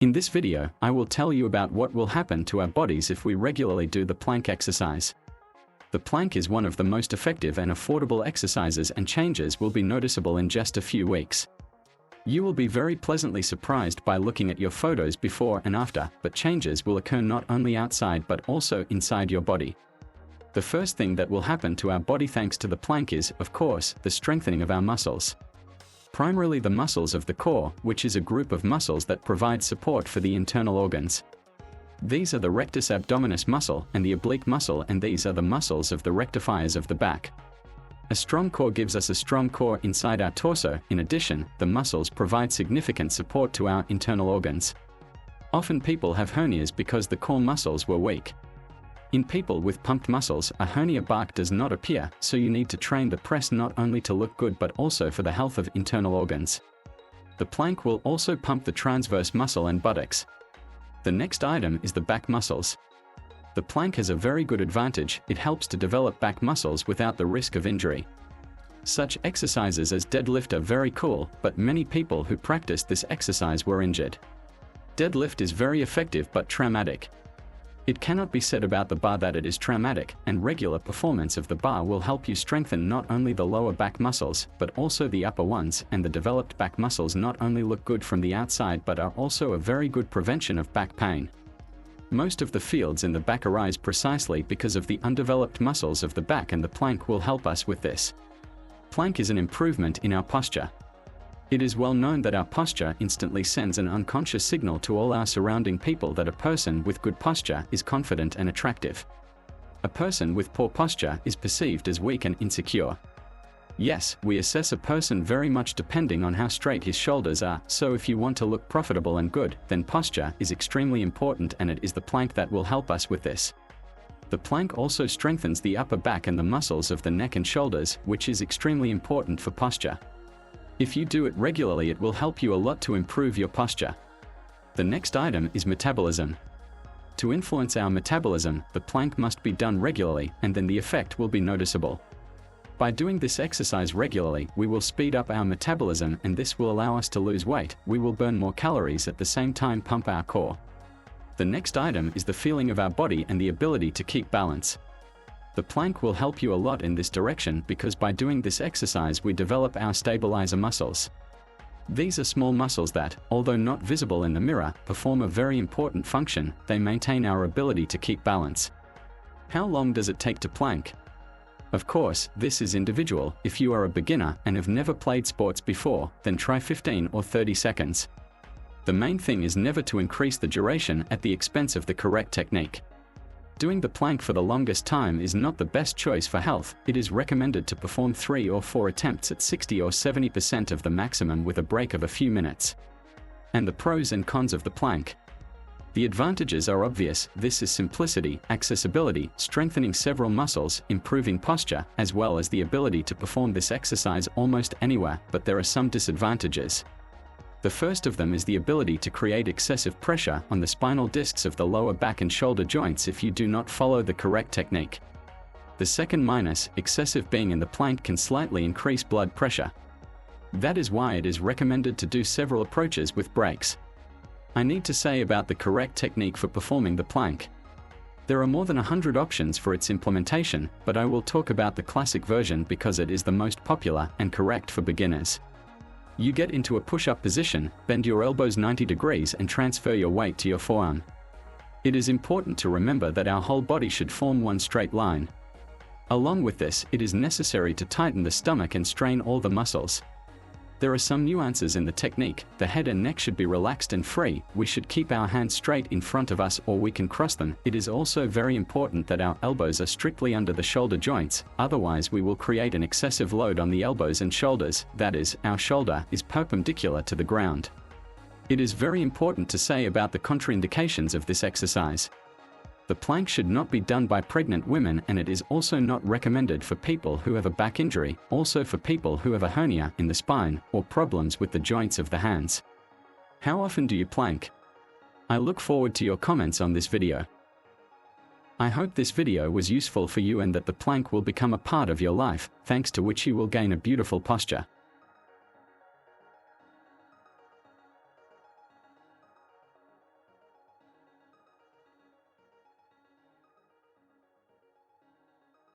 In this video, I will tell you about what will happen to our bodies if we regularly do the plank exercise. The plank is one of the most effective and affordable exercises, and changes will be noticeable in just a few weeks. You will be very pleasantly surprised by looking at your photos before and after, but changes will occur not only outside but also inside your body. The first thing that will happen to our body thanks to the plank is, of course, the strengthening of our muscles. Primarily the muscles of the core, which is a group of muscles that provide support for the internal organs. These are the rectus abdominis muscle and the oblique muscle, and these are the muscles of the rectifiers of the back. A strong core gives us a strong core inside our torso. In addition, the muscles provide significant support to our internal organs. Often people have hernias because the core muscles were weak. In people with pumped muscles, a hernia bark does not appear, so you need to train the press not only to look good but also for the health of internal organs. The plank will also pump the transverse muscle and buttocks. The next item is the back muscles. The plank has a very good advantage. It helps to develop back muscles without the risk of injury. Such exercises as deadlift are very cool, but many people who practiced this exercise were injured. Deadlift is very effective but traumatic. It cannot be said about the bar that it is traumatic, and regular performance of the bar will help you strengthen not only the lower back muscles, but also the upper ones, and the developed back muscles not only look good from the outside but are also a very good prevention of back pain. Most of the fields in the back arise precisely because of the undeveloped muscles of the back, and the plank will help us with this. Plank is an improvement in our posture. It is well known that our posture instantly sends an unconscious signal to all our surrounding people that a person with good posture is confident and attractive. A person with poor posture is perceived as weak and insecure. Yes, we assess a person very much depending on how straight his shoulders are, so if you want to look profitable and good, then posture is extremely important, and it is the plank that will help us with this. The plank also strengthens the upper back and the muscles of the neck and shoulders, which is extremely important for posture. If you do it regularly, it will help you a lot to improve your posture. The next item is metabolism. To influence our metabolism, the plank must be done regularly, and then the effect will be noticeable. By doing this exercise regularly, we will speed up our metabolism, and this will allow us to lose weight. We will burn more calories at the same time pump our core. The next item is the feeling of our body and the ability to keep balance. The plank will help you a lot in this direction because by doing this exercise we develop our stabilizer muscles. These are small muscles that, although not visible in the mirror, perform a very important function. They maintain our ability to keep balance. How long does it take to plank? Of course, this is individual. If you are a beginner and have never played sports before, then try 15 or 30 seconds. The main thing is never to increase the duration at the expense of the correct technique. Doing the plank for the longest time is not the best choice for health. It is recommended to perform 3 or 4 attempts at 60 or 70% of the maximum with a break of a few minutes. And the pros and cons of the plank. The advantages are obvious. This is simplicity, accessibility, strengthening several muscles, improving posture, as well as the ability to perform this exercise almost anywhere, but there are some disadvantages. The first of them is the ability to create excessive pressure on the spinal discs of the lower back and shoulder joints if you do not follow the correct technique. The second minus, excessive being in the plank, can slightly increase blood pressure. That is why it is recommended to do several approaches with breaks. I need to say about the correct technique for performing the plank. There are more than 100 options for its implementation, but I will talk about the classic version because it is the most popular and correct for beginners. You get into a push-up position, bend your elbows 90 degrees and transfer your weight to your forearm. It is important to remember that our whole body should form one straight line. Along with this, it is necessary to tighten the stomach and strain all the muscles. There are some nuances in the technique. The head and neck should be relaxed and free. We should keep our hands straight in front of us or we can cross them. It is also very important that our elbows are strictly under the shoulder joints, otherwise we will create an excessive load on the elbows and shoulders. That is, our shoulder is perpendicular to the ground. It is very important to say about the contraindications of this exercise. The plank should not be done by pregnant women, and it is also not recommended for people who have a back injury, also for people who have a hernia in the spine, or problems with the joints of the hands. How often do you plank? I look forward to your comments on this video. I hope this video was useful for you and that the plank will become a part of your life, thanks to which you will gain a beautiful posture.